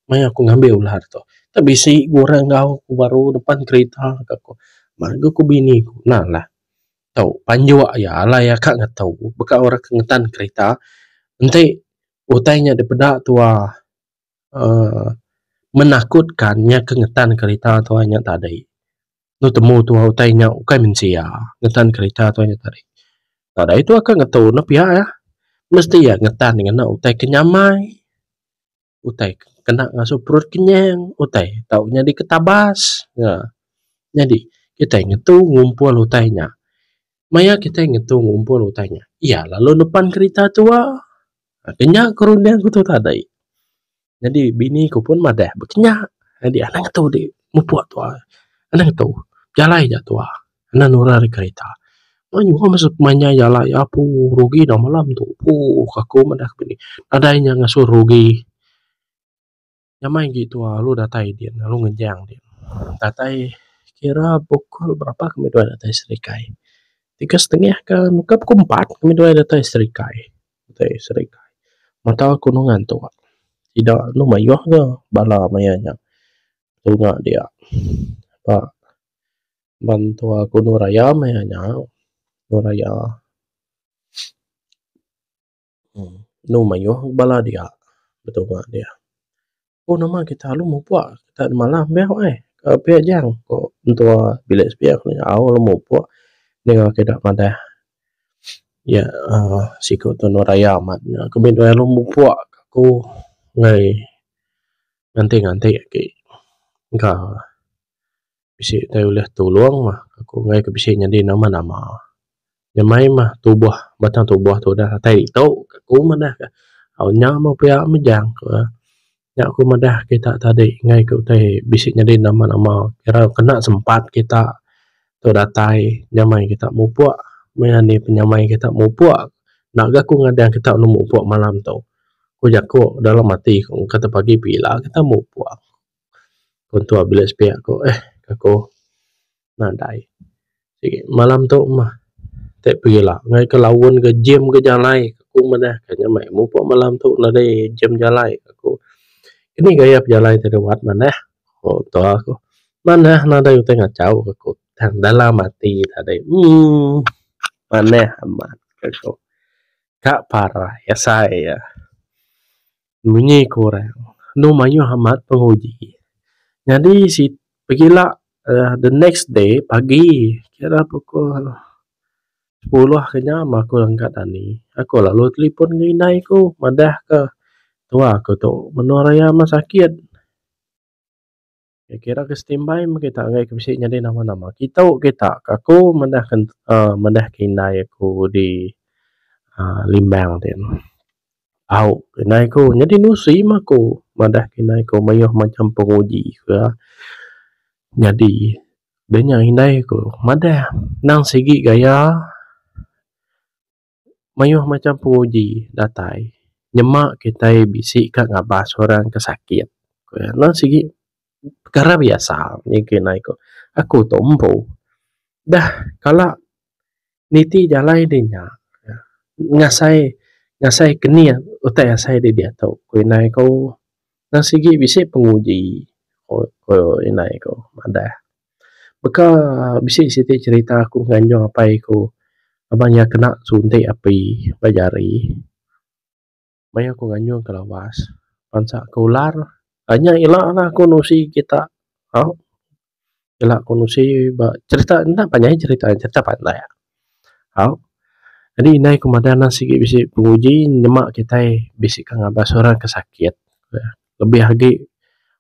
Maya aku ngambil ular tu. Tapi si goreng kau baru depan kereta aku. Marga ku bini ku. Nalah. Tahu panjua ya lah ya kak nggak tahu. Beka orang kengetan kereta. Nanti utainya daripada tua menakutkannya kengetan kereta tu hanya tadi. Nu temu tu utainya ukai mensia ngetan kereta tu hanya tadi. Tada itu akan nggak tahu na pihak ya. Mesti ya ngetan dengan na utai kenyamai. Utai kena ngasuh perut kenyang. Utai taunya di ketabas. Ya. Jadi kita ngetu ngumpul utainya. Maya kita ngetu ngumpul utainya. Iya lalu depan kereta tua. Kenyak kerundian ku tu tadi. Jadi bini ku pun madah berkenyak. Jadi anak ngetu di mupuak tua. Anak ngetu. Jalai aja tua. Anak nurari kereta. Manyu masuk mainnya jala ya pu rugi dah malam tu. Kaku madah bini. Adanya ngasuh rugi. Nyamai gitu lu datai dia, lu ngejang dia. Datai kira pukul berapa kami dua datai serikai. 3:30 ke nukap ku 4 kami dua datai serikai. Datai serikai. Mata aku nu ngantuk. Tidak nu mayuh ke bala mayanya. Tu ngak dia. Pak bantu aku nu raya mayanya. Nu raya. Nu mayuh bala dia. Betul ngak dia. Oh nama kita lu mau puak kita malam beh ke jang kok untuk bilik sepiak ni awal mau puak dengan kita madah ya siku tu raya amat kemudian lu mau puak aku ngai nganti ke enggak bisi tahu leh tolong mah aku ngai ke bisi nyadi nama nyamai mah tubuh batang tubuh tu dah tai tau aku mana awalnya mau pihak mejang ya aku madah kita tadi ngai ke utai bisiknya di nama-nama kira kena sempat kita tu datai nyamai kita mupuak mayani penyamai kita mupuak nak aku ngadang kita nu mupuak malam tu ku jaku dalam mati ku kata pagi bila kita mupuak kuntua bila sepia aku aku nadai malam tu mah tak pergi lah ngai ke lawan ke gym ke jalai aku madah kanya mai mupuak malam tu nadai gym jalai aku ini gaya jalan terlewat mana oh tu aku mana nada itu ngacau aku tang dalam mati tadi mana amat aku kak parah ya saya bunyi kurang nu mayu amat penguji jadi si pergilah the next day pagi kira pukul 10 kenya aku angkat ani aku lalu telepon nginai ku madah ke tua aku tu menoraya rumah sakit kira ke standby kita ngai ke bisi nyadi nama-nama kita aku mendah kinai aku di Limbang den au kinai ku nyadi nusi maku mendah kinai ku mayuh macam penguji ke nyadi denya hinai ku madah nang sigi gaya mayuh macam penguji datai nyemak kita bisi kak ngabas orang kesakit nang sigi perkara biasa ni kinai aku tompo dah kala niti jalai dinya ngasai kenia utai asai dia tau kinai ko nang sigi bisi penguji ko inai ko ada beka bisi siti cerita aku nganyo apa ko abangnya kena suntik api bajari maya aku nganyo kelawas pansa kular hanya ilah lah aku nusi kita Yalah konusi ba cerita entah panjang cerita pandai. Hau. Jadi inai kumadana sigi bisi penguji nyemak kita bisi kang abah seorang kesakit. Lebih lagi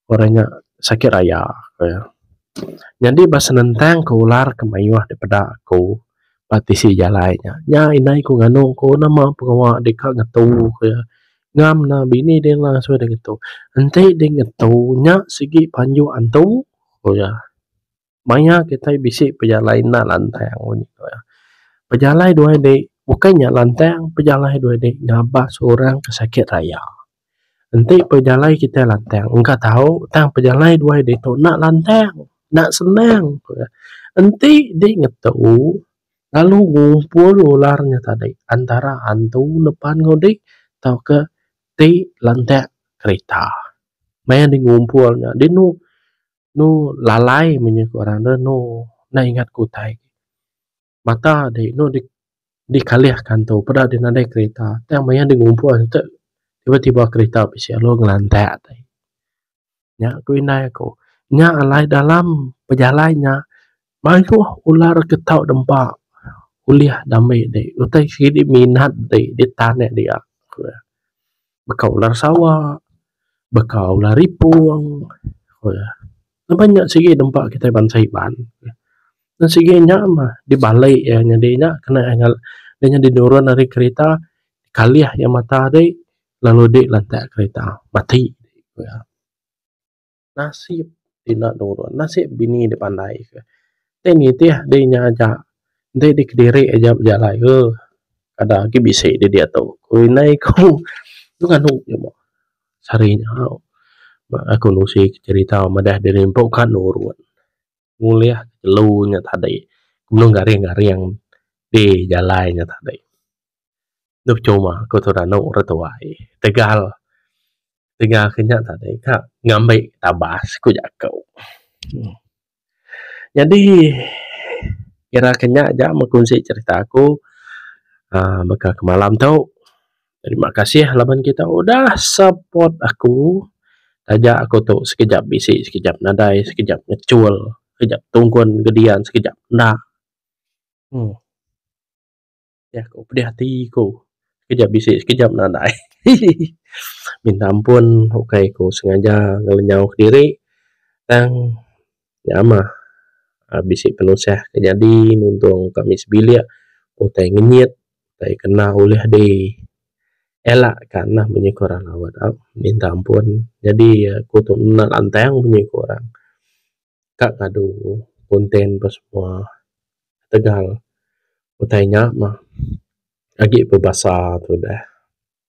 orangnya sakit raya. Jadi bahasa nentang ke ular kemayuah daripada aku patisi jalainya. Ya inai ku nganu ku nama pengawa deka ngetu ngam na bini dia langsung dengan tu. Ente dengan tu nya segi panju antu. Ya. Maya kita bisi pejalai na lantang bunyi ya. Pejalai dua de bukannya lantang, pejalai dua de ngabah seorang kesakit raya. Nanti pejalai kita lantang, enggak tahu tang pejalai dua de tu nak lantang, nak senang. Nanti dia ngetu lalu ngumpul ularnya tadi antara antu depan ngodik tau ke ti lantai kereta. Maya di ngumpulnya, dia nu lalai menyek orang nu na ingat kutai mata de nu di kalihkan tu pada di nadai kereta tang maya di ngumpul tiba-tiba kereta bisi lo ngelantai tai nya ku inai aku nya alai dalam pejalainya maju ular ketau dempa kuliah damai de utai sidi minat de di tanah dia bekau ular sawah bekau ular ripung banyak segi dempak kita bansai ban. Dan segi nya mah dibalik ya nya dia kena nya didurun dari kereta kaliah yang mata deh lalu di lantai kereta mati. Nasib tidak nurun nasib bini dipandai. Ini dia nya aja dia di kediri aja berjalan ada lagi bisa dia tu. Kuinai kau tu kan nu sarinya aku nusi cerita madah dari empau kan nurun nguliah lunya tadi belum garing di jalannya tadi nuk cuma aku tu rano ratuai tegal kenyak tadi kak ngambil tabas ku jakau jadi kira kenyak aja mengunci cerita aku maka ke malam tau terima kasih laban kita udah support aku aja aku tuh sekejap bisi sekejap nadai sekejap ngecul sekejap tungguan gedian sekejap nah ya aku pedih hatiku sekejap bisi sekejap nadai minta ampun oke aku sengaja ngelenyau diri dan ya mah bisi penusah kejadi nuntung kami sebilia utai ngenyit utai kena oleh di elak karena punya orang awat minta ampun jadi aku tuh nak lantang punya orang kak ngadu konten pas semua tegal utainya mah lagi berbahasa tu dah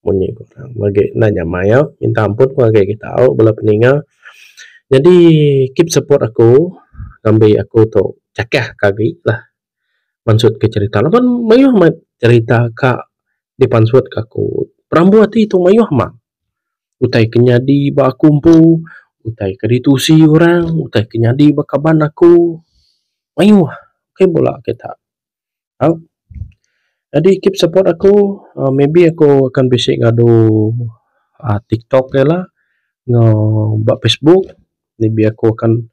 punya orang lagi nanya maya minta ampun gua kayak kita tahu bela peninga jadi keep support aku sampai aku tuh cakah kagi lah maksud ke cerita lapan mayuh cerita kak dipansut kaku perambuati itu mayuh mah utai kenyadi ba kumpu utai keditusi orang utai kenyadi ba kaban aku mayuh ke bola kita jadi keep support aku maybe aku akan bisa ngadu TikTok ya lah ngobak Facebook maybe aku akan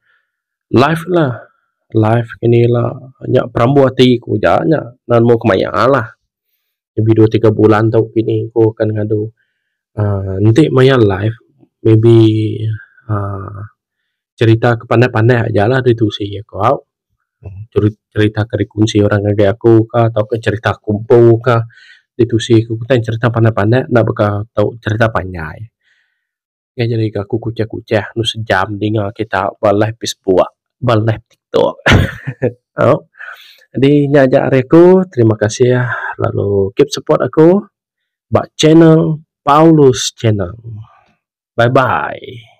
live lah live inilah nyak perambuati ku janya nan mau kemaya lah video 3 bulan tau ini aku akan ngadu nanti maya live maybe cerita kepandai-pandai aja lah itu sih ya kau cerita kerikunsi orang kayak aku kah atau ke cerita kumpul kah itu sih aku tanya cerita pandai-pandai nak bakal tahu cerita panjang ya jadi aku kucah-kucah nu sejam dengar kita balai Facebook balai TikTok oh jadi nyajak aku terima kasih ya lalu keep support aku bak channel Paulus channel bye bye